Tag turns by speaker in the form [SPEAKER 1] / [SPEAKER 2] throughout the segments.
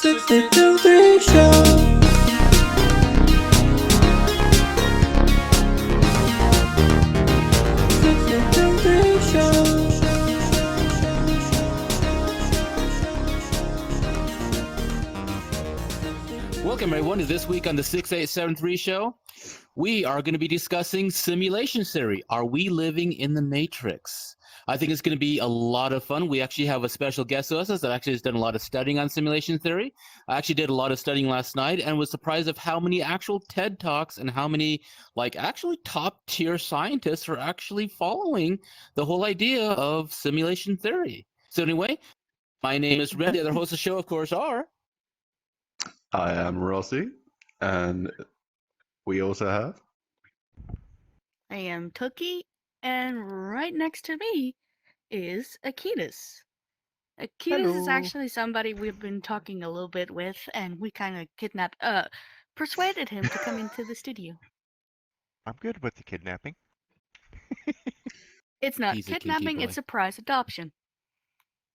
[SPEAKER 1] 683 Show.
[SPEAKER 2] Welcome, everyone, to this week on the 6873 Show. We are going to be discussing simulation theory. Are we living in the Matrix? I think it's going to be a lot of fun. We actually have a special guest with us that actually has done a lot of studying on simulation theory. I actually did a lot of studying last night and was surprised of how many actual TED Talks and how many, actually top-tier scientists are actually following the whole idea of simulation theory. So anyway, my name is Ren. The other hosts of the show, of course, are...
[SPEAKER 3] I am Rossi, and we also have...
[SPEAKER 4] I am Tookie, and right next to me is Akitas. Akitas is actually somebody we've been talking a little bit with, and we kind of persuaded him to come into the studio.
[SPEAKER 5] I'm good with the kidnapping.
[SPEAKER 4] It's not
[SPEAKER 2] He's a kinky
[SPEAKER 4] kidnapping,
[SPEAKER 2] boy.
[SPEAKER 4] it's surprise adoption.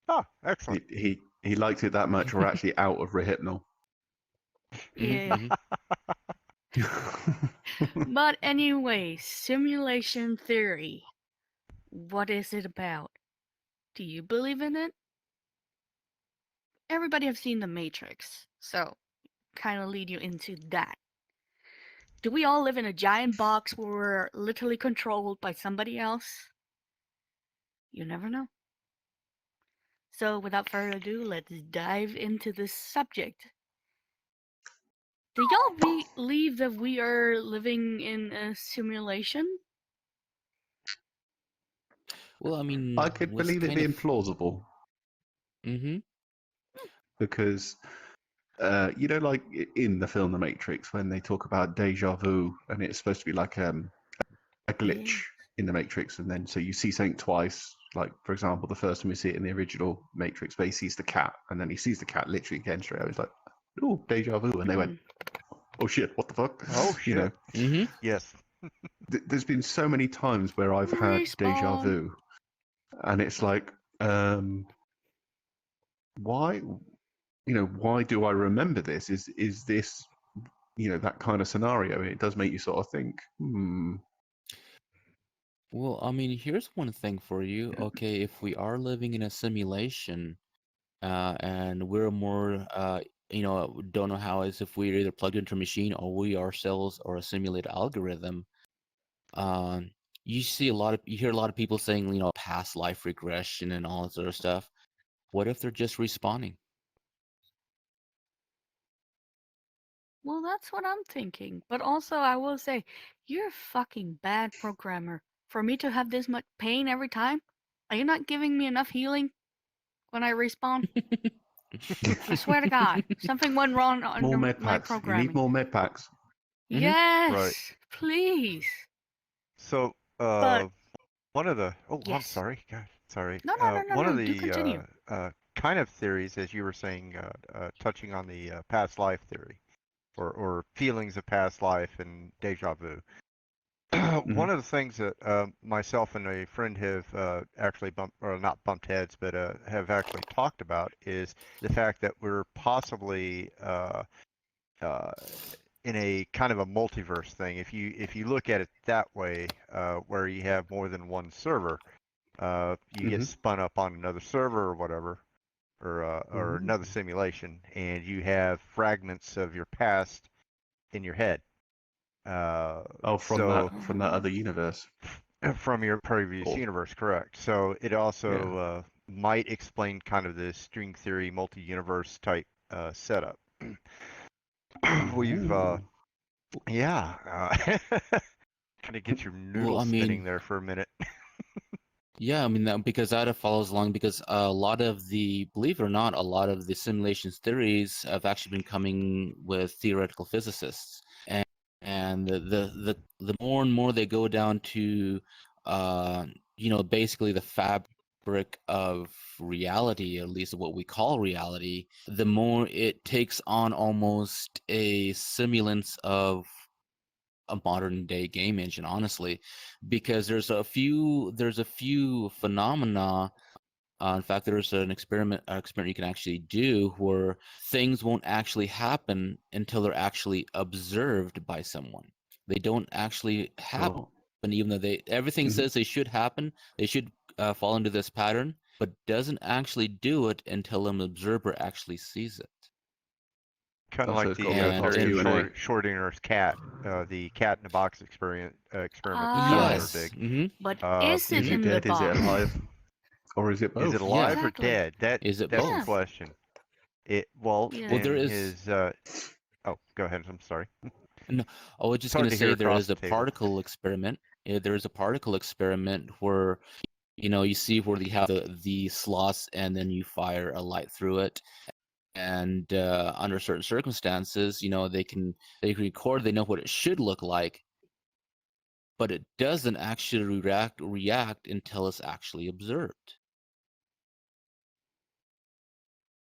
[SPEAKER 5] Oh, excellent.
[SPEAKER 3] He likes it that much. We're actually out of Rehypnol.
[SPEAKER 4] Yeah. But anyway, simulation theory. What is it about? Do you believe in it? Everybody have seen The Matrix, so kind of lead you into that. Do we all live in a giant box where we're literally controlled by somebody else? You never know. So without further ado, let's dive into this subject. Do y'all believe that we are living in a simulation?
[SPEAKER 2] Well, I mean...
[SPEAKER 3] I could believe it being plausible.
[SPEAKER 2] Mm-hmm.
[SPEAKER 3] Because, like in the film The Matrix, when they talk about deja vu, and it's supposed to be like a glitch in the Matrix, and then so you see something twice. Like, for example, the first time we see it in the original Matrix, where he sees the cat, and then he sees the cat literally again straight away. He's like, oh, deja vu. And they went, oh shit, what the fuck?
[SPEAKER 5] Oh shit.
[SPEAKER 2] Mm-hmm.
[SPEAKER 5] Yes.
[SPEAKER 3] There's been so many times where I've had deja vu, and it's like, why do I remember this? Is this, that kind of scenario? It does make you sort of think,
[SPEAKER 2] Well, I mean, here's one thing for you. Okay, if we are living in a simulation, and we're more, don't know how, as if we're either plugged into a machine or we ourselves are a simulated algorithm. You hear a lot of people saying, past life regression and all that sort of stuff. What if they're just respawning?
[SPEAKER 4] Well, that's what I'm thinking. But also, I will say, you're a fucking bad programmer. For me to have this much pain every time? Are you not giving me enough healing when I respawn? I swear to God, something went wrong
[SPEAKER 3] more
[SPEAKER 4] under
[SPEAKER 3] med
[SPEAKER 4] my
[SPEAKER 3] packs. You
[SPEAKER 4] programming.
[SPEAKER 3] need more med packs.
[SPEAKER 4] Yes,
[SPEAKER 5] Right.
[SPEAKER 4] please.
[SPEAKER 5] So,
[SPEAKER 4] But
[SPEAKER 5] one of the... Oh, I'm
[SPEAKER 4] yes.
[SPEAKER 5] sorry. God, sorry.
[SPEAKER 4] No,
[SPEAKER 5] One of
[SPEAKER 4] do continue.
[SPEAKER 5] the kind of theories, as you were saying, touching on the past life theory, or feelings of past life and deja vu. One of the things that myself and a friend have actually not bumped heads, but have actually talked about is the fact that we're possibly in a kind of a multiverse thing. If you look at it that way, where you have more than one server, you get spun up on another server or whatever, or another simulation, and you have fragments of your past in your head.
[SPEAKER 3] From that other universe.
[SPEAKER 5] From your previous universe, correct. So it also might explain kind of the string theory, multi-universe type setup. We've, kind of get your noodle spinning there for a minute.
[SPEAKER 2] Yeah, I mean, because that follows along, because believe it or not, a lot of the simulations theories have actually been coming with theoretical physicists. And the more and more they go down to, basically the fabric of reality, at least what we call reality, the more it takes on almost a semblance of a modern day game engine, honestly, because there's a few phenomena In fact, there's an experiment you can actually do where things won't actually happen until they're actually observed by someone. They don't actually happen,
[SPEAKER 3] Oh.
[SPEAKER 2] even though everything
[SPEAKER 3] Mhm.
[SPEAKER 2] says they should happen. They should fall into this pattern, but doesn't actually do it until an observer actually sees it.
[SPEAKER 5] Kind of
[SPEAKER 3] Oh, so
[SPEAKER 5] like
[SPEAKER 3] it's got
[SPEAKER 5] the
[SPEAKER 3] to go past
[SPEAKER 5] theory of
[SPEAKER 3] Q&A.
[SPEAKER 5] Schrodinger's cat, the cat in the box experiment from Dr.
[SPEAKER 4] Ah,
[SPEAKER 2] Yes.
[SPEAKER 5] Big.
[SPEAKER 4] but is
[SPEAKER 3] Is
[SPEAKER 4] it
[SPEAKER 3] it
[SPEAKER 4] in the
[SPEAKER 3] dead? Is it
[SPEAKER 4] box?
[SPEAKER 3] alive? Or is it
[SPEAKER 5] Is it
[SPEAKER 3] both?
[SPEAKER 2] Yeah.
[SPEAKER 5] alive or
[SPEAKER 4] Exactly.
[SPEAKER 5] dead?
[SPEAKER 2] Is it
[SPEAKER 5] That's the
[SPEAKER 4] Yeah.
[SPEAKER 2] both?
[SPEAKER 5] question.
[SPEAKER 2] Well,
[SPEAKER 5] Well,
[SPEAKER 4] Yeah.
[SPEAKER 2] there
[SPEAKER 5] in
[SPEAKER 2] is.
[SPEAKER 5] his oh, go ahead. I'm sorry.
[SPEAKER 2] No, I was just
[SPEAKER 5] hard
[SPEAKER 2] going
[SPEAKER 5] to
[SPEAKER 2] to
[SPEAKER 5] hear
[SPEAKER 2] say there
[SPEAKER 5] across
[SPEAKER 2] is
[SPEAKER 5] the
[SPEAKER 2] a
[SPEAKER 5] table.
[SPEAKER 2] particle experiment. There is a particle experiment where, you see where you have the slots and then you fire a light through it. And under certain circumstances, they can record, they know what it should look like, but it doesn't actually react until it's actually observed,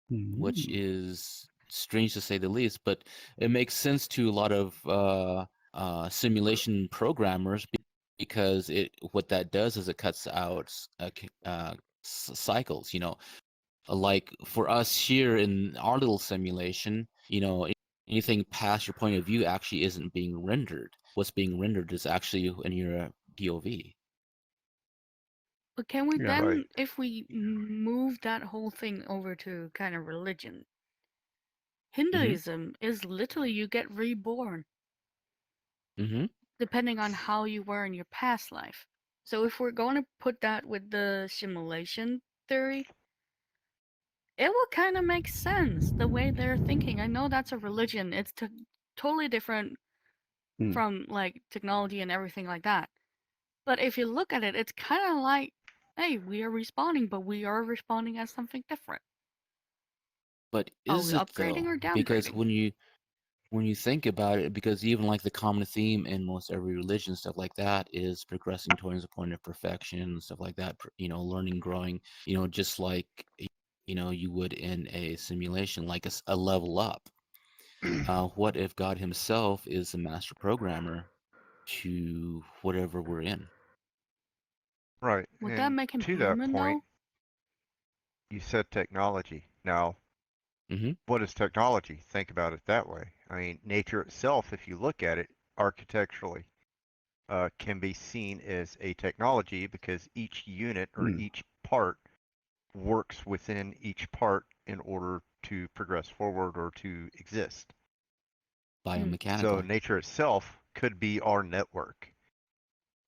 [SPEAKER 2] which
[SPEAKER 3] Mm.
[SPEAKER 2] is strange to say the least, but it makes sense to a lot of simulation programmers because what that does is it cuts out cycles. Like for us here in our little simulation, anything past your point of view actually isn't being rendered. What's being rendered is actually in your POV.
[SPEAKER 4] But can we
[SPEAKER 3] Yeah.
[SPEAKER 4] then,
[SPEAKER 5] Right.
[SPEAKER 4] if we move that whole thing over to kind of religion, Hinduism is literally you get reborn
[SPEAKER 2] Mm-hmm.
[SPEAKER 4] depending on how you were in your past life. So if we're going to put that with the simulation theory, it will kind of make sense the way they're thinking. I know that's a religion. It's totally different
[SPEAKER 3] Mm.
[SPEAKER 4] from like technology and everything like that. But if you look at it, it's kind of like, hey, we are responding, but we are responding as something different.
[SPEAKER 2] But
[SPEAKER 4] Are
[SPEAKER 2] is
[SPEAKER 4] we
[SPEAKER 2] it
[SPEAKER 4] upgrading
[SPEAKER 2] though?
[SPEAKER 4] or
[SPEAKER 2] Because
[SPEAKER 4] downgrading?
[SPEAKER 2] when you think about it, because even like the common theme in most every religion, stuff like that, is progressing towards a point of perfection and stuff like that. Learning, growing. Just like you would in a simulation, like a level up. What if God Himself is the master programmer to whatever we're in?
[SPEAKER 5] Right.
[SPEAKER 4] Would that
[SPEAKER 5] And
[SPEAKER 4] make him
[SPEAKER 5] to that
[SPEAKER 4] human
[SPEAKER 5] point,
[SPEAKER 4] though?
[SPEAKER 5] you said technology. Now,
[SPEAKER 2] Mm-hmm.
[SPEAKER 5] what is technology? Think about it that way. I mean, nature itself, if you look at it architecturally, can be seen as a technology because each unit or
[SPEAKER 3] Mm.
[SPEAKER 5] each part works within each part in order to progress forward or to exist. So
[SPEAKER 2] Biomechanical.
[SPEAKER 5] nature itself could be our network.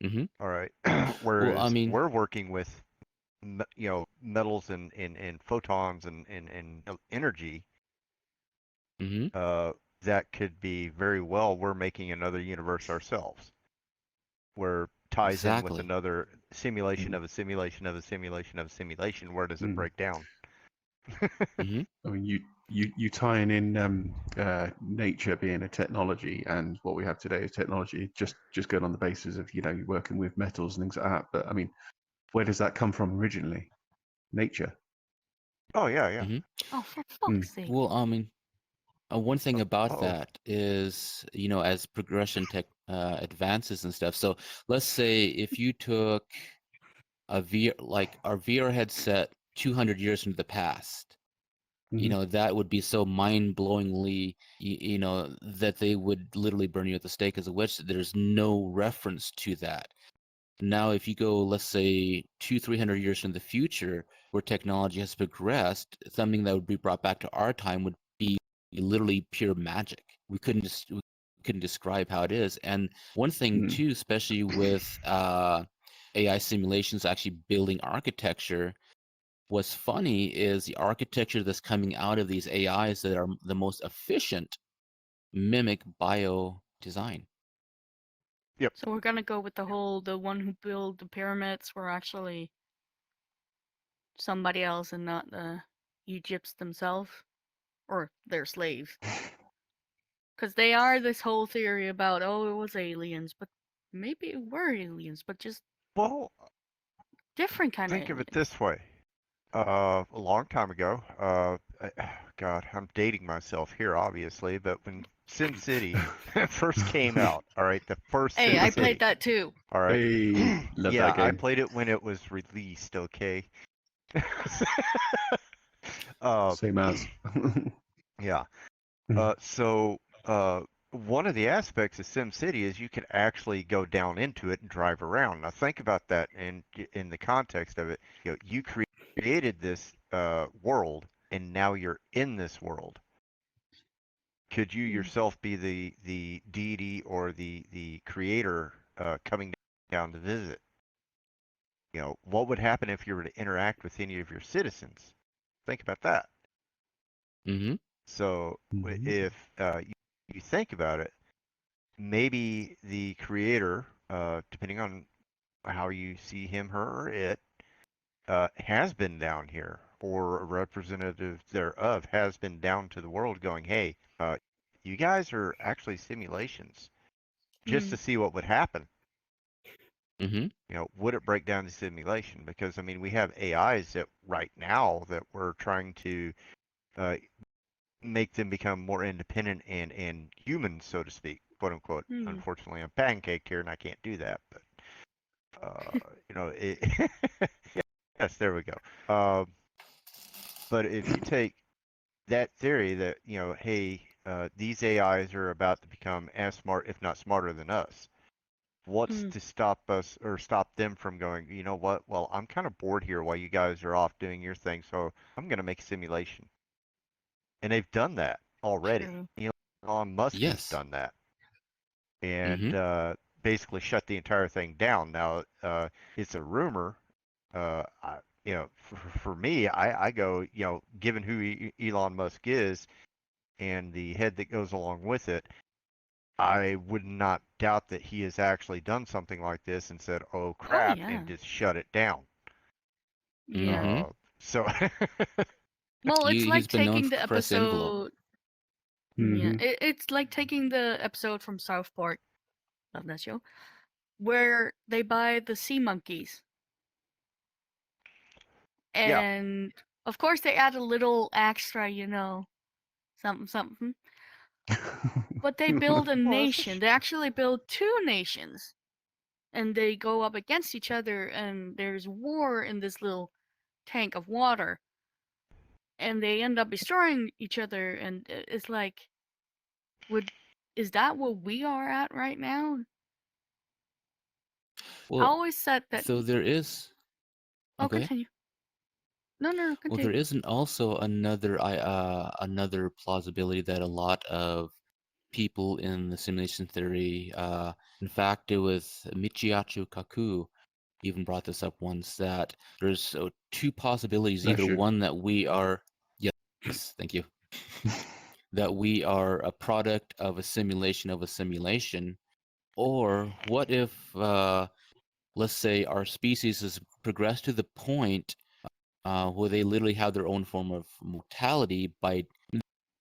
[SPEAKER 2] Mm-hmm.
[SPEAKER 5] All right.
[SPEAKER 2] Well, I
[SPEAKER 5] Whereas
[SPEAKER 2] mean,
[SPEAKER 5] we're working with metals and photons and energy,
[SPEAKER 2] mm-hmm.
[SPEAKER 5] that could be very well we're making another universe ourselves, where ties in with
[SPEAKER 2] Exactly.
[SPEAKER 5] another simulation
[SPEAKER 3] Mm.
[SPEAKER 5] of a simulation of a simulation of a simulation. Where does it
[SPEAKER 3] Mm.
[SPEAKER 5] break down?
[SPEAKER 2] Mm-hmm.
[SPEAKER 3] I mean, you tying in nature being a technology and what we have today is technology, just going on the basis of you're working with metals and things like that. But I mean, where does that come from originally? Nature.
[SPEAKER 5] Oh yeah, yeah.
[SPEAKER 2] Mm-hmm.
[SPEAKER 4] Oh, for
[SPEAKER 3] Mm.
[SPEAKER 4] fuck's sake.
[SPEAKER 2] Well, I mean, one thing about
[SPEAKER 5] Uh-oh.
[SPEAKER 2] that is, as progression tech advances and stuff. So let's say if you took a VR, like our VR headset 200 years into the past,
[SPEAKER 3] Mhm.
[SPEAKER 2] that would be so mind-blowingly, that they would literally burn you at the stake as a witch. There's no reference to that. Now, if you go, let's say, 300 years in the future, where technology has progressed, something that would be brought back to our time would be literally pure magic. We couldn't describe how it is. And one thing
[SPEAKER 3] Mm.
[SPEAKER 2] too, especially with AI simulations actually building architecture, what's funny is the architecture that's coming out of these AIs that are the most efficient mimic bio design.
[SPEAKER 5] Yep.
[SPEAKER 4] So we're gonna go with the one who built the pyramids were actually somebody else and not the Egypts themselves or their slaves. Because they are this whole theory about, oh, it was aliens, but maybe it were aliens, but just
[SPEAKER 5] Well,
[SPEAKER 4] different kind of
[SPEAKER 5] think of it
[SPEAKER 4] aliens.
[SPEAKER 5] this way. A long time ago, God, I'm dating myself here, obviously, but when Sin City first came out, all right, the first
[SPEAKER 4] Hey,
[SPEAKER 5] Sin
[SPEAKER 4] I
[SPEAKER 5] City,
[SPEAKER 4] played that too.
[SPEAKER 5] all right,
[SPEAKER 3] Hey, love
[SPEAKER 5] yeah,
[SPEAKER 3] that
[SPEAKER 5] I
[SPEAKER 3] game.
[SPEAKER 5] played it when it was released, okay,
[SPEAKER 3] Same as.
[SPEAKER 5] Yeah. So one of the aspects of SimCity is you can actually go down into it and drive around. Now think about that in the context of it. You created this world, and now you're in this world. Could you yourself be the deity or the creator coming down to visit? What would happen if you were to interact with any of your citizens? Think about that.
[SPEAKER 2] Mm-hmm.
[SPEAKER 5] So
[SPEAKER 3] Mhm.
[SPEAKER 5] if you think about it, maybe the creator, depending on how you see him, her, or it, has been down here, or a representative thereof has been down to the world going, hey, you guys are actually simulations, just to see what would happen.
[SPEAKER 2] Mm-hmm.
[SPEAKER 5] Would it break down the simulation? Because, I mean, we have AIs that right now that we're trying to uh, make them become more independent and human, so to speak, quote unquote. Unfortunately, I'm pancaked here and I can't do that, but yes, there we go. But if you take that theory that hey, these AIs are about to become as smart, if not smarter than us. What's to stop us or stop them from going, you know what? Well, I'm kind of bored here while you guys are off doing your thing, so I'm going to make a simulation. And they've done that already.
[SPEAKER 4] True.
[SPEAKER 5] Elon Musk has
[SPEAKER 2] Yes.
[SPEAKER 5] done that and
[SPEAKER 2] Mm-hmm.
[SPEAKER 5] basically shut the entire thing down. Now, it's a rumor. For me, I go, given who Elon Musk is and the head that goes along with it, I would not doubt that he has actually done something like this and said, "Oh
[SPEAKER 4] Oh
[SPEAKER 5] crap," and
[SPEAKER 4] yeah.
[SPEAKER 5] just shut it down.
[SPEAKER 4] Yeah.
[SPEAKER 2] Mm-hmm.
[SPEAKER 5] So
[SPEAKER 4] Well, it's
[SPEAKER 2] He's
[SPEAKER 4] like
[SPEAKER 2] been known
[SPEAKER 4] taking
[SPEAKER 2] for
[SPEAKER 4] the
[SPEAKER 2] press envelope.
[SPEAKER 4] episode. Yeah,
[SPEAKER 3] Mhm.
[SPEAKER 4] it's like taking the episode from South Park, love that show, where they buy the sea monkeys,
[SPEAKER 5] yeah,
[SPEAKER 4] and of course they add a little extra, something something. But they build a
[SPEAKER 5] well, it's
[SPEAKER 4] nation. They actually build two nations, and they go up against each other, and there's war in this little tank of water, and they end up destroying each other, and it's like, would is that what we are at right now? I
[SPEAKER 2] Well,
[SPEAKER 4] always said that.
[SPEAKER 2] so there is.
[SPEAKER 4] Oh,
[SPEAKER 2] Okay.
[SPEAKER 4] continue. No,
[SPEAKER 2] Well, there
[SPEAKER 4] continue.
[SPEAKER 2] isn't also another plausibility that a lot of people in the simulation theory, in fact, it was Michihachu Kaku even brought this up once, that there's two possibilities.
[SPEAKER 3] Bless
[SPEAKER 2] Either
[SPEAKER 3] you.
[SPEAKER 2] one, that we are, yes, thank you, that we are a product of a simulation, or what if, let's say, our species has progressed to the point where they literally have their own form of mortality by.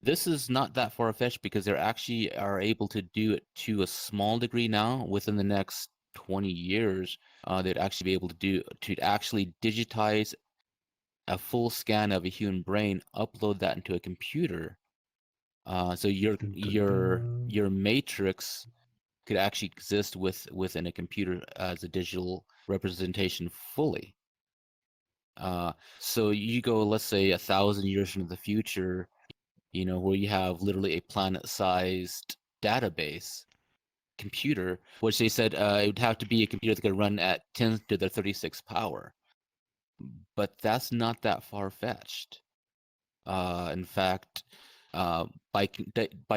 [SPEAKER 2] This is not that far-fetched because they actually are able to do it to a small degree now. Within the next 20 years, they'd actually be able to actually digitize a full scan of a human brain, upload that into a computer. So your
[SPEAKER 3] Dun, dun,
[SPEAKER 2] your
[SPEAKER 3] dun.
[SPEAKER 2] your matrix could actually exist within a computer as a digital representation fully. So you go, let's say, 1,000 years into the future, where you have literally a planet-sized database computer, which they said it would have to be a computer that could run at 10 to the 36th power. But that's not that far-fetched. In fact, by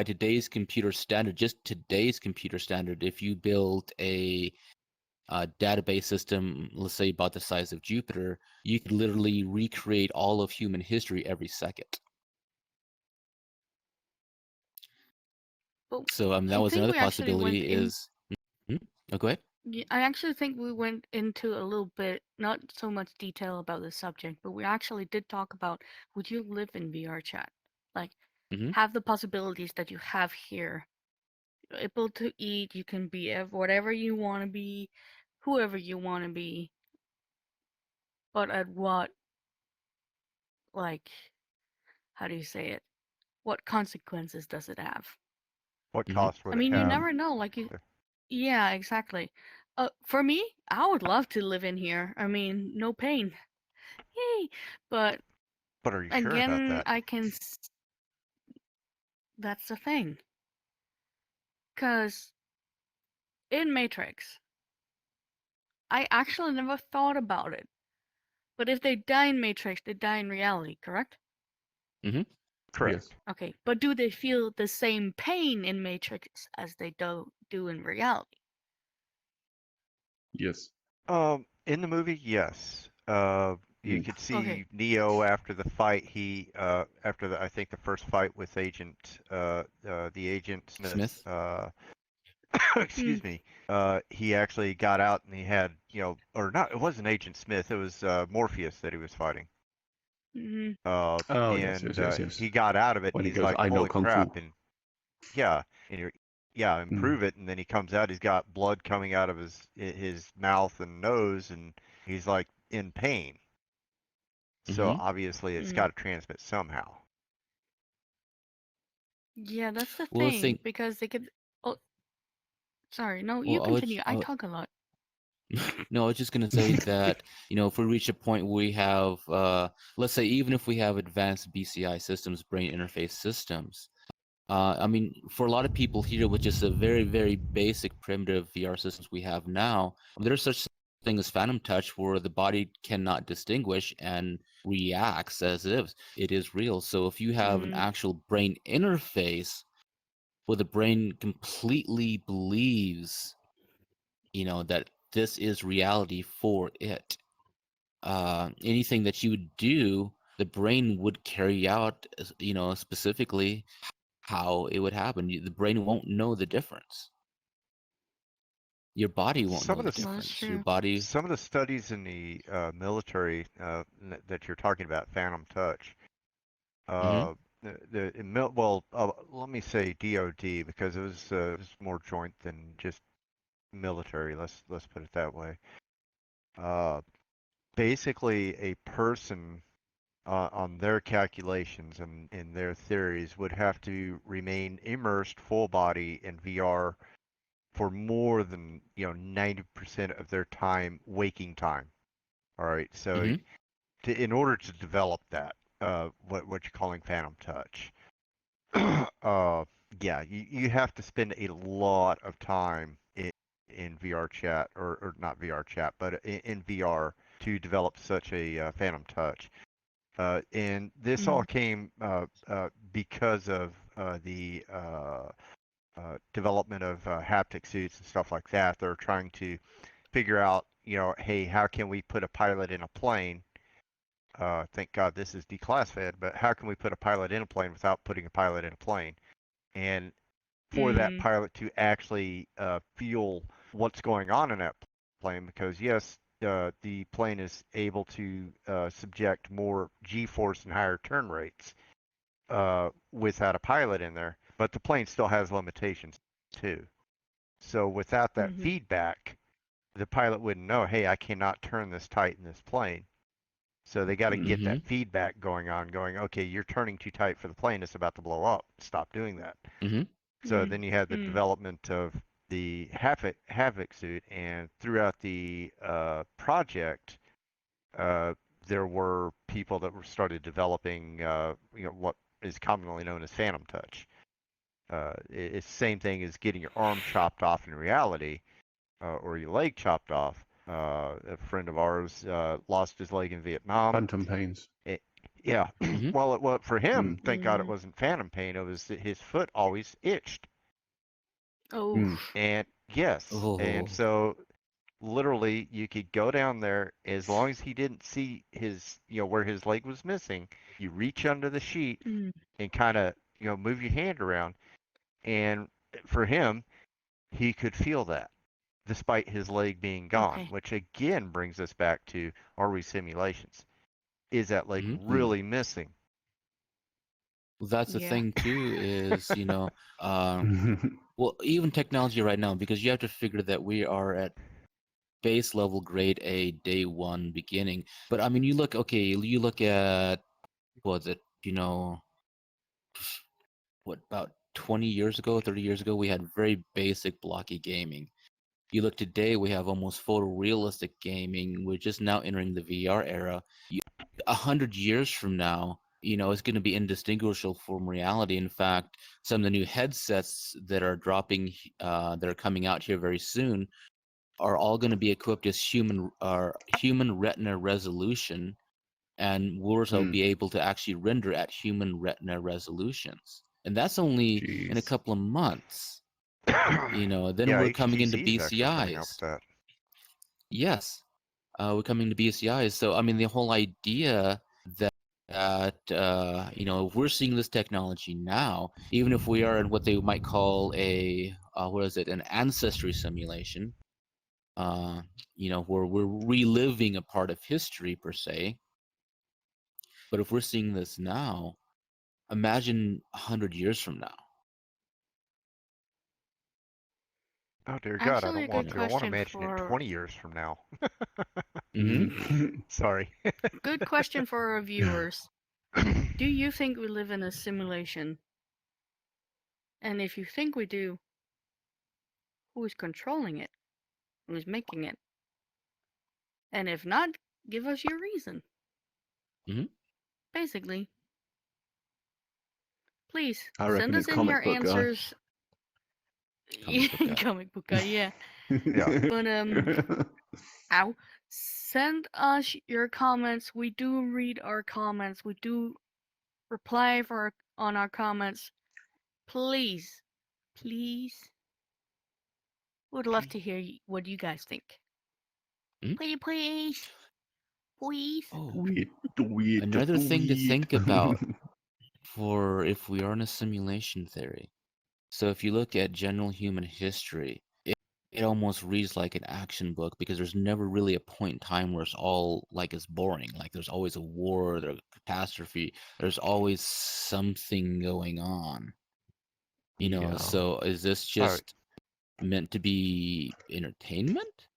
[SPEAKER 2] today's computer standard, just today's computer standard, if you build a database system, let's say about the size of Jupiter, you could literally recreate all of human history every second.
[SPEAKER 4] But
[SPEAKER 2] So that
[SPEAKER 4] I
[SPEAKER 2] was
[SPEAKER 4] think
[SPEAKER 2] another
[SPEAKER 4] we actually went
[SPEAKER 2] possibility
[SPEAKER 4] in.
[SPEAKER 2] is. Oh, go ahead.
[SPEAKER 4] Yeah, I actually think we went into a little bit, not so much detail about the subject, but we actually did talk about, would you live in VR chat? Like,
[SPEAKER 2] Hmm.
[SPEAKER 4] have the possibilities that you have here. You're able to eat, you can be whatever you want to be, whoever you want to be, but at what, like, how do you say it? What consequences does it have?
[SPEAKER 5] what
[SPEAKER 2] Hmm.
[SPEAKER 5] cost
[SPEAKER 4] I
[SPEAKER 5] would it
[SPEAKER 4] mean, you
[SPEAKER 5] have?
[SPEAKER 3] Mhm.
[SPEAKER 4] never know. Yeah, exactly. For me, I would love to live in here. I mean, no pain. Yay! But
[SPEAKER 5] But are you sure about
[SPEAKER 4] again,
[SPEAKER 5] that?
[SPEAKER 4] that's the thing. Because in Matrix, I actually never thought about it. But if they die in Matrix, they die in reality, correct?
[SPEAKER 2] Mm-hmm.
[SPEAKER 5] Correct.
[SPEAKER 3] Yes.
[SPEAKER 4] Okay, but do they feel the same pain in Matrix as they do in reality?
[SPEAKER 3] Yes.
[SPEAKER 5] In the movie, yes. You
[SPEAKER 3] Mm.
[SPEAKER 5] could
[SPEAKER 4] Okay.
[SPEAKER 5] see Neo after the fight. After I think the first fight with the agent Smith.
[SPEAKER 2] Smith.
[SPEAKER 5] Excuse me. He actually got out and he had, or not. It wasn't Agent Smith. It was Morpheus that he was fighting.
[SPEAKER 4] Mm-hmm.
[SPEAKER 3] Oh, yes,
[SPEAKER 5] And
[SPEAKER 3] yes, yes, yes.
[SPEAKER 5] he got out of it and
[SPEAKER 3] When he
[SPEAKER 5] he's
[SPEAKER 3] goes,
[SPEAKER 5] like,
[SPEAKER 3] I know
[SPEAKER 5] "Holy
[SPEAKER 3] Kung
[SPEAKER 5] crap!"
[SPEAKER 3] Fu.
[SPEAKER 5] And yeah, and
[SPEAKER 3] Mm.
[SPEAKER 5] improve it. And then he comes out. He's got blood coming out of his mouth and nose, and he's like in pain. So
[SPEAKER 2] Mm-hmm.
[SPEAKER 5] obviously it's
[SPEAKER 4] Mm.
[SPEAKER 5] got to transmit somehow.
[SPEAKER 4] Yeah, that's the
[SPEAKER 2] Well,
[SPEAKER 4] thing because they could. Oh, sorry. No, you
[SPEAKER 2] well,
[SPEAKER 4] continue. I talk a lot.
[SPEAKER 2] no, I was just gonna say that, if we reach a point where we have, let's say, even if we have advanced BCI systems, brain interface systems, I mean, for a lot of people here with just a very, very basic primitive VR systems we have now, there's such thing as phantom touch where the body cannot distinguish and reacts as if it is real. So if you have an
[SPEAKER 4] Mm.
[SPEAKER 2] actual brain interface where the brain completely believes, that this is reality for it, anything that you would do, the brain would carry out, specifically how it would happen. The brain won't know the difference. Your body won't
[SPEAKER 5] Some
[SPEAKER 2] know
[SPEAKER 5] of
[SPEAKER 2] the
[SPEAKER 5] the
[SPEAKER 4] No, that's
[SPEAKER 2] difference. Your
[SPEAKER 4] true.
[SPEAKER 2] body.
[SPEAKER 5] some of the studies in the military that you're talking about, phantom touch,
[SPEAKER 2] Mm-hmm.
[SPEAKER 5] let me say DOD because it was more joint than just military. Let's put it that way. Uh, Basically, a person on their calculations and in their theories would have to remain immersed full body in VR for more than 90% of their time, waking time. All right, so
[SPEAKER 2] Mm-hmm.
[SPEAKER 5] in order to develop that, what you're calling phantom touch, uh, yeah, you have to spend a lot of time in VR chat or not VR chat, but in VR to develop such a phantom touch. And this all
[SPEAKER 4] Mm.
[SPEAKER 5] came because of the development of haptic suits and stuff like that. They're trying to figure out, hey, how can we put a pilot in a plane? Thank God this is declassified, but how can we put a pilot in a plane without putting a pilot in a plane? And for that
[SPEAKER 4] Mm.
[SPEAKER 5] pilot to actually feel what's going on in that plane, because yes, the plane is able to subject more G-force and higher turn rates without a pilot in there, but the plane still has limitations too. So without that
[SPEAKER 4] Mm-hmm.
[SPEAKER 5] feedback, the pilot wouldn't know, hey, I cannot turn this tight in this plane. So they got to
[SPEAKER 3] Mm.
[SPEAKER 5] get
[SPEAKER 2] Mm-hmm.
[SPEAKER 5] that feedback going on, going, okay, you're turning too tight for the plane. It's about to blow up. Stop doing that.
[SPEAKER 2] Mm-hmm.
[SPEAKER 5] So
[SPEAKER 4] Mm.
[SPEAKER 5] then you had the
[SPEAKER 4] Mm.
[SPEAKER 5] development of the Havoc suit, and throughout the project, uh, there were people that were started developing, what is commonly known as Phantom Touch. It's the same thing as getting your arm chopped off in reality, or your leg chopped off. A friend of ours lost his leg in Vietnam.
[SPEAKER 3] Phantom pains.
[SPEAKER 5] It, yeah,
[SPEAKER 2] Mm-hmm.
[SPEAKER 5] well, for him,
[SPEAKER 3] Mm.
[SPEAKER 5] thank God it
[SPEAKER 4] Mm.
[SPEAKER 5] wasn't phantom pain. It was that his foot always itched.
[SPEAKER 4] Oh.
[SPEAKER 3] Mm.
[SPEAKER 5] And yes, and
[SPEAKER 2] Oh.
[SPEAKER 5] so literally you could go down there as long as he didn't see his, where his leg was missing. You reach under the sheet
[SPEAKER 4] Mm.
[SPEAKER 5] and kind of, move your hand around. And for him, he could feel that despite his leg being gone,
[SPEAKER 4] Okay.
[SPEAKER 5] which again brings us back to, are we simulations? Is that leg
[SPEAKER 2] Mm-hmm.
[SPEAKER 3] Mm.
[SPEAKER 5] really missing?
[SPEAKER 2] Well, that's the
[SPEAKER 4] Yeah.
[SPEAKER 2] thing too. Is well, even technology right now, because you have to figure that we are at base level grade A day one beginning. But I mean, you look at was it, what, about 20 years ago, 30 years ago, we had very basic blocky gaming. You look today, we have almost photorealistic gaming. We're just now entering the VR era. 100 years from now, it's going to be indistinguishable from reality. In fact, some of the new headsets that are that are coming out here very soon, are all going to be equipped as human retina resolution, and we'll also
[SPEAKER 3] Hmm.
[SPEAKER 2] be able to actually render at human retina resolutions. And that's only in a
[SPEAKER 3] Jeez.
[SPEAKER 2] couple of months. Then
[SPEAKER 5] Yeah,
[SPEAKER 2] we're coming into
[SPEAKER 5] HTC is actually coming out
[SPEAKER 2] BCIs.
[SPEAKER 5] with that.
[SPEAKER 2] Yes, we're coming to BCIs. So I mean, the whole idea that if we're seeing this technology now, even if we are in what they might call an ancestry simulation, where we're reliving a part of history per se. But if we're seeing this now, imagine 100 years from now.
[SPEAKER 5] Oh dear God, I
[SPEAKER 4] Actually,
[SPEAKER 5] don't
[SPEAKER 4] a
[SPEAKER 5] want
[SPEAKER 4] good
[SPEAKER 5] to. I want to
[SPEAKER 4] question
[SPEAKER 5] imagine it
[SPEAKER 4] for
[SPEAKER 5] 20 years from now.
[SPEAKER 2] Mm-hmm.
[SPEAKER 5] Sorry.
[SPEAKER 4] good question for our viewers. Do you think we live in a simulation? And if you think we do, who is controlling it? Who is making it? And if not, give us your reason.
[SPEAKER 2] Mhm.
[SPEAKER 4] Basically, please
[SPEAKER 3] I
[SPEAKER 4] send
[SPEAKER 3] reckon
[SPEAKER 4] us
[SPEAKER 3] it's
[SPEAKER 4] in your
[SPEAKER 3] comic book guy.
[SPEAKER 4] answers.
[SPEAKER 2] Comic book guy.
[SPEAKER 4] Comic book guy, yeah.
[SPEAKER 5] Yeah.
[SPEAKER 4] But ow. Send us your comments. We do read our comments. We do reply on our comments. Please, please. Would love to hear what you guys think.
[SPEAKER 2] Mhm.
[SPEAKER 4] Please, please, please.
[SPEAKER 2] Oh,
[SPEAKER 3] Weird,
[SPEAKER 2] another thing to
[SPEAKER 3] weird.
[SPEAKER 2] think about for if we are in a simulation theory. So if you look at general human history, it almost reads like an action book, because there's never really a point in time where it's all like it's boring. Like there's always a war, there's a catastrophe, there's always something going on.
[SPEAKER 3] Yeah.
[SPEAKER 2] So is this
[SPEAKER 5] All right.
[SPEAKER 2] just meant to be entertainment?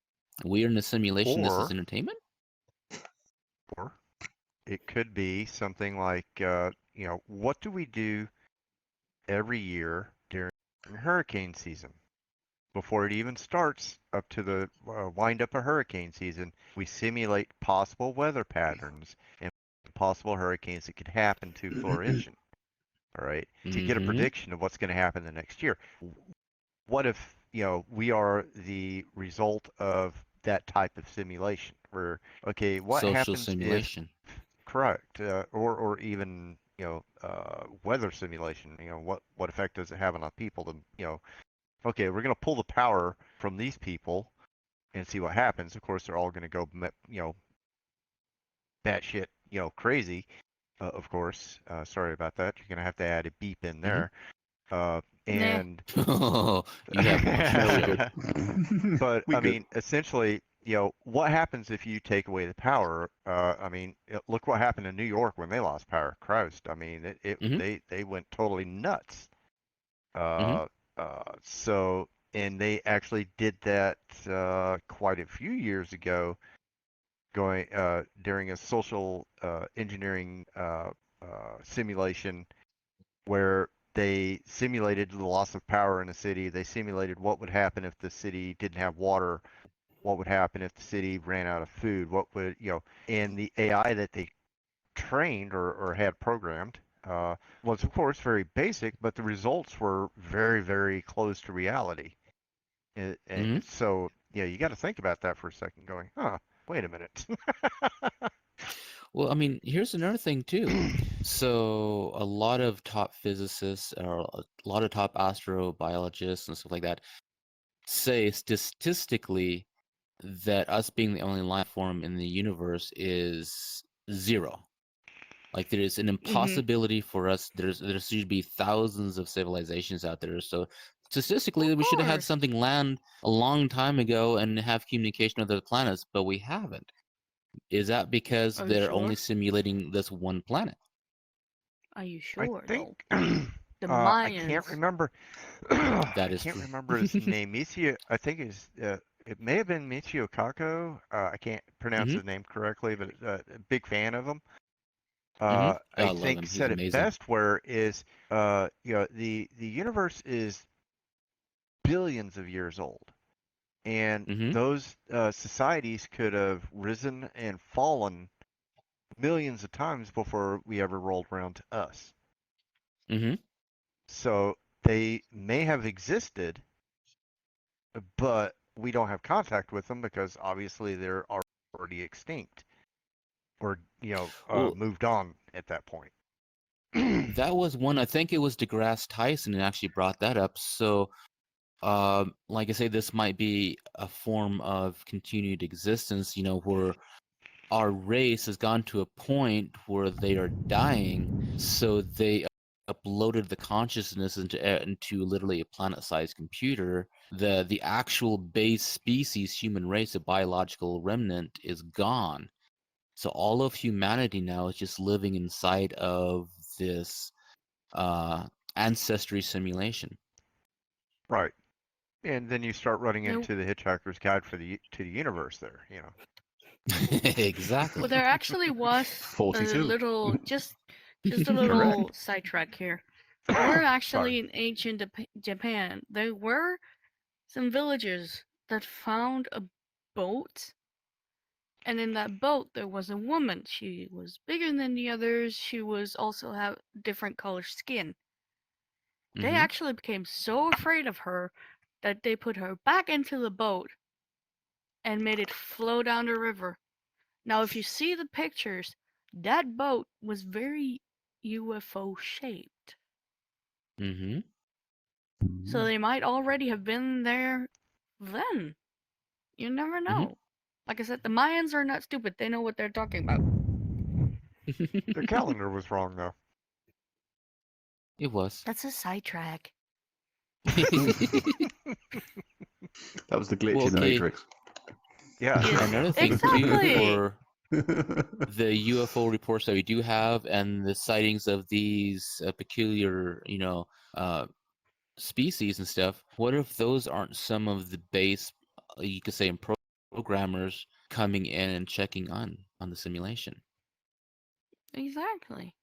[SPEAKER 2] We're in a simulation, this is
[SPEAKER 5] Or,
[SPEAKER 2] entertainment?
[SPEAKER 5] or it could be something like, what do we do every year during hurricane season? Before it even starts, up to the wind up of hurricane season, we simulate possible weather patterns and possible hurricanes that could happen to Floridian. All right, to get a
[SPEAKER 2] Mm-hmm.
[SPEAKER 5] prediction of what's going to happen the next year. What if we are the result of that type of simulation? Where okay, what
[SPEAKER 2] Social
[SPEAKER 5] happens if
[SPEAKER 2] simulation.
[SPEAKER 5] correct, or even weather simulation? What effect does it have on people? Okay, we're going to pull the power from these people and see what happens. Of course, they're all going to go batshit crazy. Of course, sorry about that. You're going to have to add a beep in
[SPEAKER 2] Mm-hmm.
[SPEAKER 5] there.
[SPEAKER 4] Nah.
[SPEAKER 5] And
[SPEAKER 2] You have watched the
[SPEAKER 3] No, we
[SPEAKER 2] show.
[SPEAKER 3] good.
[SPEAKER 5] but
[SPEAKER 3] We
[SPEAKER 5] I
[SPEAKER 3] good.
[SPEAKER 5] mean, essentially, what happens if you take away the power? I mean, look what happened in New York when they lost power. Christ, I mean,
[SPEAKER 2] Mm-hmm.
[SPEAKER 5] they went totally nuts.
[SPEAKER 2] Mm-hmm.
[SPEAKER 5] So, and they actually did that quite a few years ago, going during a social engineering simulation where they simulated the loss of power in a city. They simulated what would happen if the city didn't have water, what would happen if the city ran out of food, what would, and the AI that they trained or had programmed was, of course, very basic, but the results were very, very close to reality.
[SPEAKER 2] Mm-hmm.
[SPEAKER 5] So, yeah, you got to think about that for a second, going, wait a minute.
[SPEAKER 2] Well, I mean, here's another thing too. So a lot of top physicists or a lot of top astrobiologists and stuff like that say statistically that us being the only life form in the universe is zero. Like there is an impossibility for us. There should be thousands of civilizations out there. So statistically,
[SPEAKER 4] Of
[SPEAKER 2] we should have had
[SPEAKER 4] course.
[SPEAKER 2] something land a long time ago and have communication with other planets, but we haven't. Is that because
[SPEAKER 4] Are you
[SPEAKER 2] they're only
[SPEAKER 4] sure?
[SPEAKER 2] simulating this one planet?
[SPEAKER 4] Are you
[SPEAKER 5] I
[SPEAKER 4] sure
[SPEAKER 5] think
[SPEAKER 4] though? The
[SPEAKER 5] I can't
[SPEAKER 4] Mayans.
[SPEAKER 5] remember.
[SPEAKER 2] That
[SPEAKER 5] I
[SPEAKER 2] is
[SPEAKER 5] can't
[SPEAKER 2] true.
[SPEAKER 5] remember his name. Michio, I think it may have been Michio Kaku. I can't pronounce
[SPEAKER 2] Mm-hmm.
[SPEAKER 5] his name correctly, but a big fan of him.
[SPEAKER 2] Mm-hmm.
[SPEAKER 5] I
[SPEAKER 2] I love
[SPEAKER 5] think
[SPEAKER 2] him. He's
[SPEAKER 5] said it
[SPEAKER 2] amazing.
[SPEAKER 5] best where is the universe is billions of years old. And
[SPEAKER 2] Mhm.
[SPEAKER 5] those societies could have risen and fallen millions of times before we ever rolled around to us.
[SPEAKER 2] Mhm.
[SPEAKER 5] So they may have existed, but we don't have contact with them because obviously they're already extinct or
[SPEAKER 2] Well,
[SPEAKER 5] moved on at that point.
[SPEAKER 2] that was one. I think it was DeGrasse Tyson who actually brought that up. So, like I say, this might be a form of continued existence. Where our race has gone to a point where they are dying, so they uploaded the consciousness into literally a planet-sized computer. The actual base species, human race, the biological remnant, is gone. So all of humanity now is just living inside of this ancestry simulation.
[SPEAKER 5] Right. And then you start running
[SPEAKER 4] There,
[SPEAKER 5] into the Hitchhiker's Guide to the Universe there.
[SPEAKER 2] Exactly.
[SPEAKER 4] well, there actually was a
[SPEAKER 3] 42.
[SPEAKER 4] little, just a
[SPEAKER 5] Correct.
[SPEAKER 4] little sidetrack here. There were actually
[SPEAKER 5] Sorry.
[SPEAKER 4] in ancient Japan, there were some villagers that found a boat, and in that boat there was a woman. She was bigger than the others. She was also have different colored skin. They
[SPEAKER 2] Mhm.
[SPEAKER 4] actually became so afraid of her that they put her back into the boat and made it flow down the river. Now, if you see the pictures, that boat was very UFO shaped.
[SPEAKER 2] Mhm.
[SPEAKER 4] So they might already have been there then. You never know. Like I said, the Mayans are not stupid. They know what they're talking about.
[SPEAKER 5] Their calendar was wrong though.
[SPEAKER 2] It was.
[SPEAKER 4] That's a sidetrack.
[SPEAKER 3] That was the glitch
[SPEAKER 2] Well,
[SPEAKER 3] in the
[SPEAKER 2] okay.
[SPEAKER 3] Matrix.
[SPEAKER 5] Yeah.
[SPEAKER 4] Yeah,
[SPEAKER 2] Another thing
[SPEAKER 4] exactly.
[SPEAKER 2] too, for the UFO reports that we do have and the sightings of these peculiar, species and stuff. What if those aren't some of the base, you could say, programmers coming in and checking on the simulation?
[SPEAKER 4] Exactly.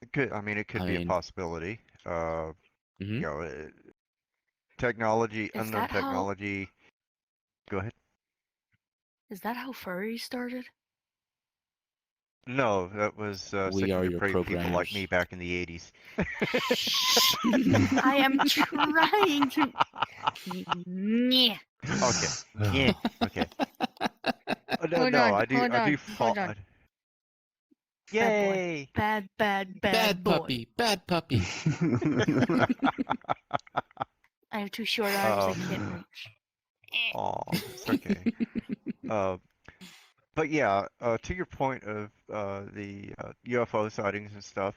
[SPEAKER 5] It could
[SPEAKER 2] I
[SPEAKER 5] be a
[SPEAKER 2] mean,
[SPEAKER 5] possibility.
[SPEAKER 2] mhm.
[SPEAKER 5] Technology,
[SPEAKER 4] Is
[SPEAKER 5] unknown
[SPEAKER 4] that how
[SPEAKER 5] technology. Go ahead.
[SPEAKER 4] is that how furries started?
[SPEAKER 5] No, that was
[SPEAKER 2] We
[SPEAKER 5] sick and
[SPEAKER 2] are your
[SPEAKER 5] depraved people like me
[SPEAKER 2] programmers.
[SPEAKER 5] back in the 80s.
[SPEAKER 4] Shh. I am trying to. Nyeh.
[SPEAKER 5] Okay. Yeah. Okay. No,
[SPEAKER 4] Hold
[SPEAKER 5] no,
[SPEAKER 4] on,
[SPEAKER 5] I do.
[SPEAKER 4] hold
[SPEAKER 5] I do
[SPEAKER 4] on,
[SPEAKER 5] fall.
[SPEAKER 4] hold on. Bad boy.
[SPEAKER 5] Yay!
[SPEAKER 4] Bad
[SPEAKER 2] Bad
[SPEAKER 4] boy.
[SPEAKER 2] puppy, bad puppy.
[SPEAKER 4] I have two short arms I
[SPEAKER 5] um.
[SPEAKER 4] can't reach.
[SPEAKER 5] Aw, it's okay. Uh, but yeah, to your point of the UFO sightings and stuff,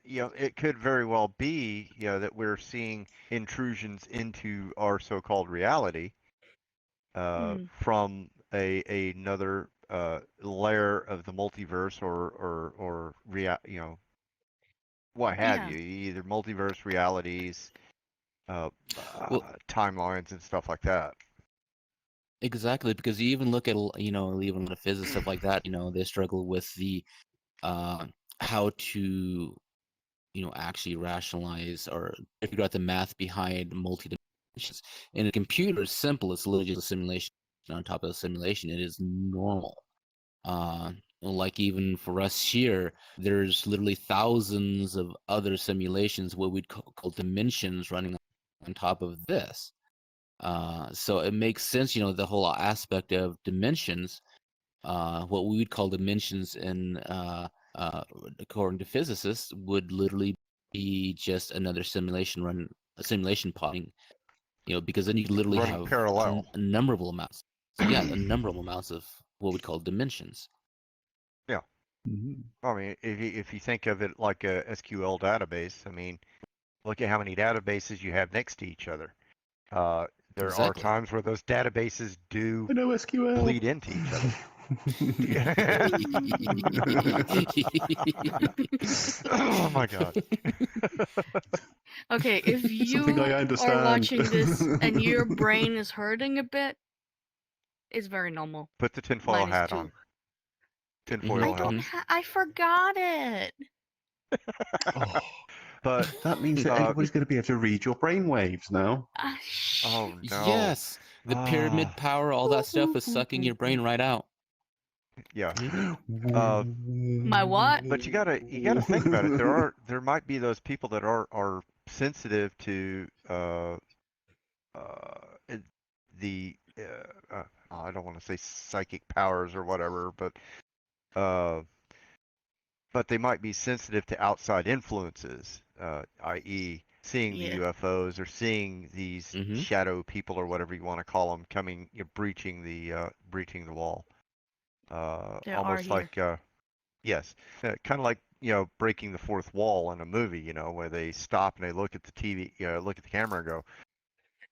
[SPEAKER 5] it could very well be, that we're seeing intrusions into our so-called reality
[SPEAKER 4] Mm,
[SPEAKER 5] from another layer of the multiverse or what have
[SPEAKER 4] yeah.
[SPEAKER 5] you, either multiverse realities, uh,
[SPEAKER 2] Well,
[SPEAKER 5] timelines and stuff like that.
[SPEAKER 2] exactly, because you even look at, even the physics, stuff like that, they struggle with the uh, how to, actually rationalize or figure out the math behind multi-dimensions. In a computer, it's simple. It's literally just a simulation on top of a simulation. It is normal. Like even for us here, there's literally thousands of other simulations, what we'd call dimensions, running on top of this. So it makes sense, the whole aspect of dimensions, what we would call dimensions in according to physicists, would literally be just another a simulation plotting, because then you literally
[SPEAKER 5] Running
[SPEAKER 2] have
[SPEAKER 5] parallel.
[SPEAKER 2] innumerable amounts. Yeah, innumerable amounts of what we call dimensions.
[SPEAKER 5] Yeah. I mean, if you think of it like a SQL database, I mean, look at how many databases you have next to each other. There are
[SPEAKER 2] Exactly.
[SPEAKER 5] times where those databases do
[SPEAKER 3] I know SQL.
[SPEAKER 5] bleed into each other. Oh my god.
[SPEAKER 4] Okay, if
[SPEAKER 3] Something I
[SPEAKER 4] you are
[SPEAKER 3] understand.
[SPEAKER 4] watching this and your brain is hurting a bit, it's very normal.
[SPEAKER 5] Put the tinfoil
[SPEAKER 4] Mine is
[SPEAKER 5] hat
[SPEAKER 4] too.
[SPEAKER 5] on.
[SPEAKER 2] Mhm,
[SPEAKER 5] Tinfoil
[SPEAKER 4] I
[SPEAKER 5] hat.
[SPEAKER 4] don't. I forgot it.
[SPEAKER 3] Oh,
[SPEAKER 5] But
[SPEAKER 3] That means that everybody's going to be able to read your brainwaves now.
[SPEAKER 5] oh no.
[SPEAKER 2] Yes, the pyramid
[SPEAKER 5] Ah,
[SPEAKER 2] power, all that stuff is sucking your brain right out.
[SPEAKER 5] yeah.
[SPEAKER 2] Mhm.
[SPEAKER 4] My what?
[SPEAKER 5] But you gotta think about it. There might be those people that are sensitive to uh the I don't want to say psychic powers or whatever, uh but they might be sensitive to outside influences, i.e., seeing the
[SPEAKER 4] Yeah,
[SPEAKER 5] UFOs or seeing these
[SPEAKER 2] Mhm.
[SPEAKER 5] shadow people or whatever you want to call them coming, breaching the wall.
[SPEAKER 4] they are
[SPEAKER 5] Almost
[SPEAKER 4] here.
[SPEAKER 5] like yes, kind of like breaking the fourth wall in a movie, where they stop and they look at the TV, look at the camera and go,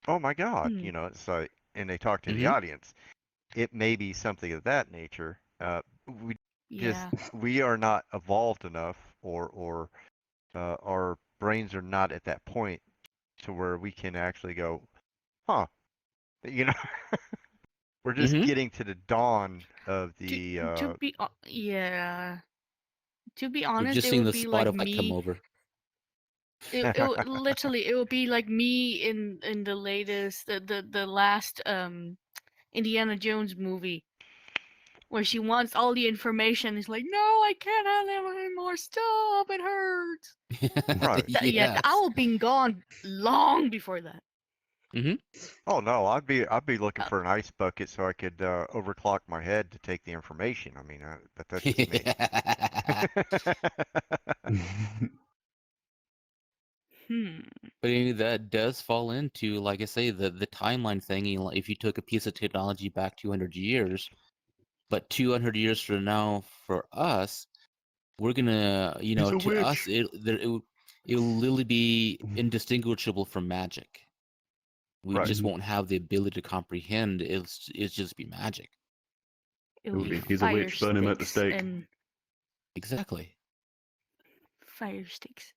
[SPEAKER 5] "Oh my God,"
[SPEAKER 4] Hmm.
[SPEAKER 5] it's like, and they talk to the
[SPEAKER 2] Mhm.
[SPEAKER 5] audience. It may be something of that nature. We just
[SPEAKER 4] Yeah.
[SPEAKER 5] we are not evolved enough, or our brains are not at that point to where we can actually go, huh? You know, we're just
[SPEAKER 2] Mhm.
[SPEAKER 5] getting to the dawn of
[SPEAKER 4] To
[SPEAKER 5] the
[SPEAKER 4] yeah. To be
[SPEAKER 2] We've
[SPEAKER 4] honest,
[SPEAKER 2] just
[SPEAKER 4] it
[SPEAKER 2] seen
[SPEAKER 4] would
[SPEAKER 2] the
[SPEAKER 4] be like
[SPEAKER 2] Spotify come
[SPEAKER 4] me.
[SPEAKER 2] over.
[SPEAKER 4] Literally it would be like me in the latest the last Indiana Jones movie where she wants all the information. It's like, no, I can't handle anymore. Stop, it hurts.
[SPEAKER 5] Right.
[SPEAKER 4] Yeah, I
[SPEAKER 2] Yes.
[SPEAKER 4] will be gone long before that.
[SPEAKER 2] Mhm.
[SPEAKER 5] Oh no, I'd be looking
[SPEAKER 4] Uh,
[SPEAKER 5] for an ice bucket so I could overclock my head to take the information. I mean, but that's just me.
[SPEAKER 4] hmm.
[SPEAKER 2] But that does fall into, like I say, the timeline thing. If you took a piece of technology back 200 years, but 200 years from now for us, we're gonna,
[SPEAKER 3] He's a
[SPEAKER 2] to us,
[SPEAKER 3] witch.
[SPEAKER 2] it'll literally be indistinguishable from magic. We
[SPEAKER 5] Right.
[SPEAKER 2] just won't have the ability to comprehend. It's just be magic.
[SPEAKER 4] It
[SPEAKER 3] It
[SPEAKER 4] will
[SPEAKER 3] would
[SPEAKER 4] be
[SPEAKER 3] be, he's a
[SPEAKER 4] fire
[SPEAKER 3] witch, burn him at the
[SPEAKER 4] sticks
[SPEAKER 3] stake.
[SPEAKER 4] and
[SPEAKER 2] Exactly.
[SPEAKER 4] fire sticks.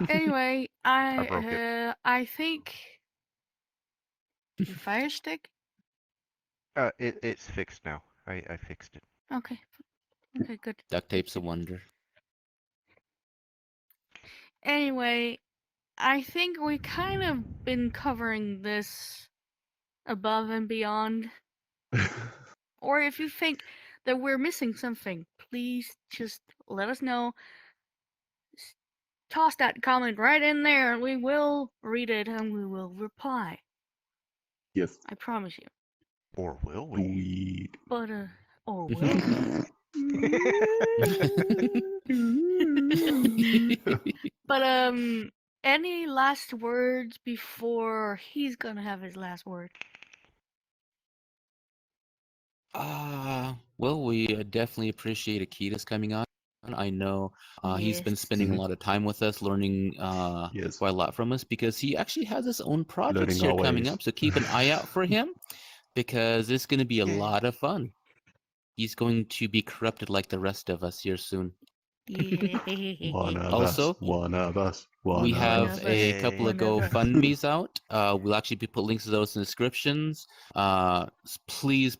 [SPEAKER 4] Anyway,
[SPEAKER 5] I broke it.
[SPEAKER 4] I think your fire stick.
[SPEAKER 5] It's fixed now. I fixed it.
[SPEAKER 4] Okay, okay, good.
[SPEAKER 2] Duct
[SPEAKER 4] Good,
[SPEAKER 2] tape's a
[SPEAKER 4] good.
[SPEAKER 2] wonder.
[SPEAKER 4] Anyway, I think we kind of been covering this above and beyond. Or if you think that we're missing something, please just let us know. Toss that comment right in there and we will read it and we will reply.
[SPEAKER 3] Yes.
[SPEAKER 4] I promise you.
[SPEAKER 5] Or will we?
[SPEAKER 3] Sweet.
[SPEAKER 4] But or will we? But any last words before he's gonna have his last word?
[SPEAKER 2] Well, we definitely appreciate Akitas coming on. I know he's been
[SPEAKER 4] Yes.
[SPEAKER 2] spending a lot of time with us, learning
[SPEAKER 3] Yes.
[SPEAKER 2] quite a lot from us because he actually has his own projects
[SPEAKER 3] Learning
[SPEAKER 2] here
[SPEAKER 3] our
[SPEAKER 2] coming
[SPEAKER 3] ways.
[SPEAKER 2] up. So keep an eye out for him because it's going to be a
[SPEAKER 5] Yay.
[SPEAKER 2] lot of fun. He's going to be corrupted like the rest of us here soon.
[SPEAKER 3] One of
[SPEAKER 2] Also,
[SPEAKER 3] us. One of us. One
[SPEAKER 2] we
[SPEAKER 3] of
[SPEAKER 2] have
[SPEAKER 3] us.
[SPEAKER 4] of
[SPEAKER 2] a
[SPEAKER 4] us.
[SPEAKER 2] couple of
[SPEAKER 4] One of us.
[SPEAKER 2] GoFundMe's out. We'll actually be put links to those in the descriptions. Please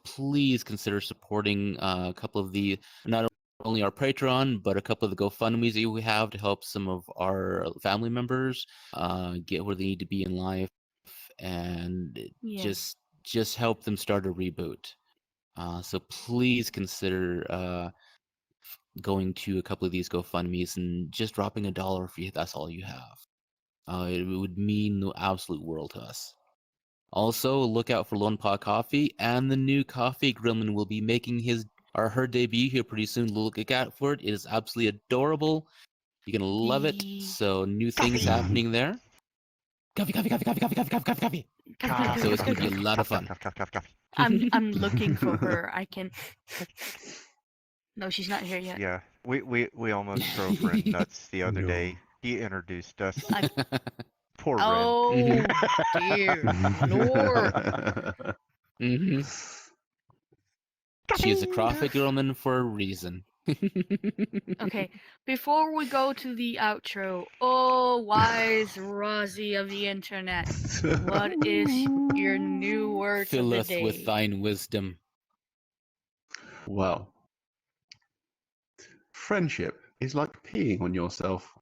[SPEAKER 2] consider supporting a couple of the not only our Patreon but a couple of the GoFundMe's that we have to help some of our family members get where they need to be in life and
[SPEAKER 4] Yeah.
[SPEAKER 2] just help them start a reboot. So please consider going to a couple of these GoFundMe's and just dropping $1 if that's all you have. It would mean the absolute world to us. Also, look out for Lone Paw Coffee and the new coffee gremlin will be making his or her debut here pretty soon. Look out for it. It is absolutely adorable. You're gonna love it.
[SPEAKER 4] Yee.
[SPEAKER 2] So new things
[SPEAKER 5] Coffee.
[SPEAKER 2] happening there. Coffee, coffee, coffee, coffee, coffee, coffee, coffee, coffee, coffee.
[SPEAKER 5] Coffee,
[SPEAKER 2] So it's
[SPEAKER 5] coffee,
[SPEAKER 2] gonna be a
[SPEAKER 5] coffee,
[SPEAKER 2] lot of
[SPEAKER 5] coffee,
[SPEAKER 2] fun.
[SPEAKER 5] coffee, coffee, coffee.
[SPEAKER 4] I'm looking for her. I can. No, she's not here yet.
[SPEAKER 5] Yeah, we almost drove Ren nuts the other
[SPEAKER 3] No.
[SPEAKER 5] day. He introduced us.
[SPEAKER 4] I,
[SPEAKER 5] Poor Ren.
[SPEAKER 4] oh dear Lord.
[SPEAKER 2] Mhm. She is a Crawford girlman for a reason.
[SPEAKER 4] Okay, before we go to the outro, oh wise Rosie of the internet, what is your new words of
[SPEAKER 2] Fill
[SPEAKER 4] the
[SPEAKER 2] us
[SPEAKER 4] day?
[SPEAKER 2] with thine wisdom.
[SPEAKER 3] Well, friendship is like peeing on yourself.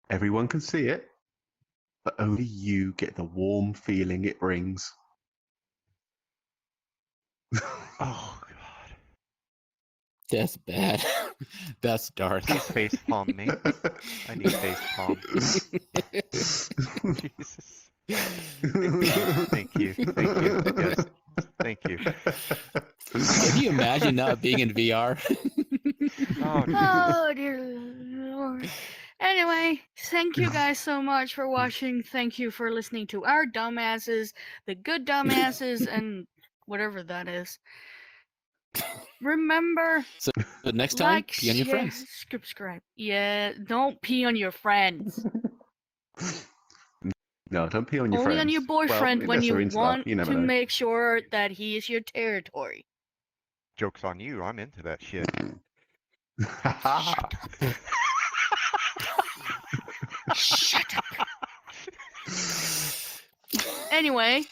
[SPEAKER 3] Everyone can see it, but only you get the warm feeling it brings.
[SPEAKER 5] Oh God.
[SPEAKER 2] That's bad. That's dark.
[SPEAKER 5] Please face palm me. I need face palm. Jesus. Thank you. Thank you. Yes. Thank you.
[SPEAKER 2] Can you imagine not being in VR?
[SPEAKER 5] Oh,
[SPEAKER 4] Oh dear Lord. Anyway, thank you guys so much for watching. Thank you for listening to our dumbasses, the good dumbasses, and whatever that is. Remember,
[SPEAKER 2] But next time,
[SPEAKER 4] like,
[SPEAKER 2] pee on your
[SPEAKER 4] share,
[SPEAKER 2] friends.
[SPEAKER 4] subscribe. Yeah, don't pee on your friends.
[SPEAKER 3] No, don't pee on your
[SPEAKER 4] Only
[SPEAKER 3] friends.
[SPEAKER 4] on your
[SPEAKER 3] Well,
[SPEAKER 4] boyfriend when
[SPEAKER 3] unless
[SPEAKER 4] you
[SPEAKER 3] they're into that,
[SPEAKER 4] want
[SPEAKER 3] you never
[SPEAKER 4] to
[SPEAKER 3] know.
[SPEAKER 4] make sure that he is your territory.
[SPEAKER 5] joke's on you. I'm into that shit.
[SPEAKER 4] Shut up. Shut up. Anyway,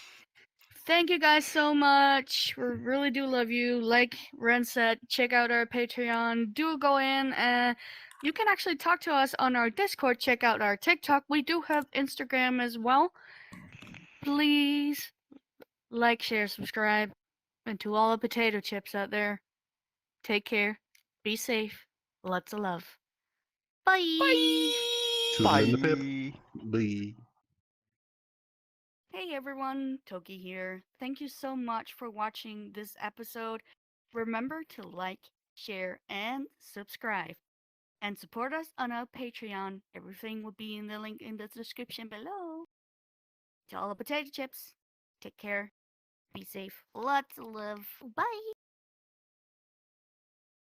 [SPEAKER 4] thank you guys so much. We really do love you. Like Ren said, check out our Patreon. Do go in and you can actually talk to us on our Discord. Check out our TikTok. We do have Instagram as well. Please like, share, subscribe. And to all the potato chips out there, take care. Be safe. Lots of love. Bye.
[SPEAKER 3] Toodle in the pip.
[SPEAKER 5] Bye.
[SPEAKER 3] Bye.
[SPEAKER 4] Hey everyone, Toki here. Thank you so much for watching this episode. Remember to like, share, and subscribe. And support us on our Patreon. Everything will be in the link in the description below. To all the potato chips, take care, be safe, lots of love. Bye!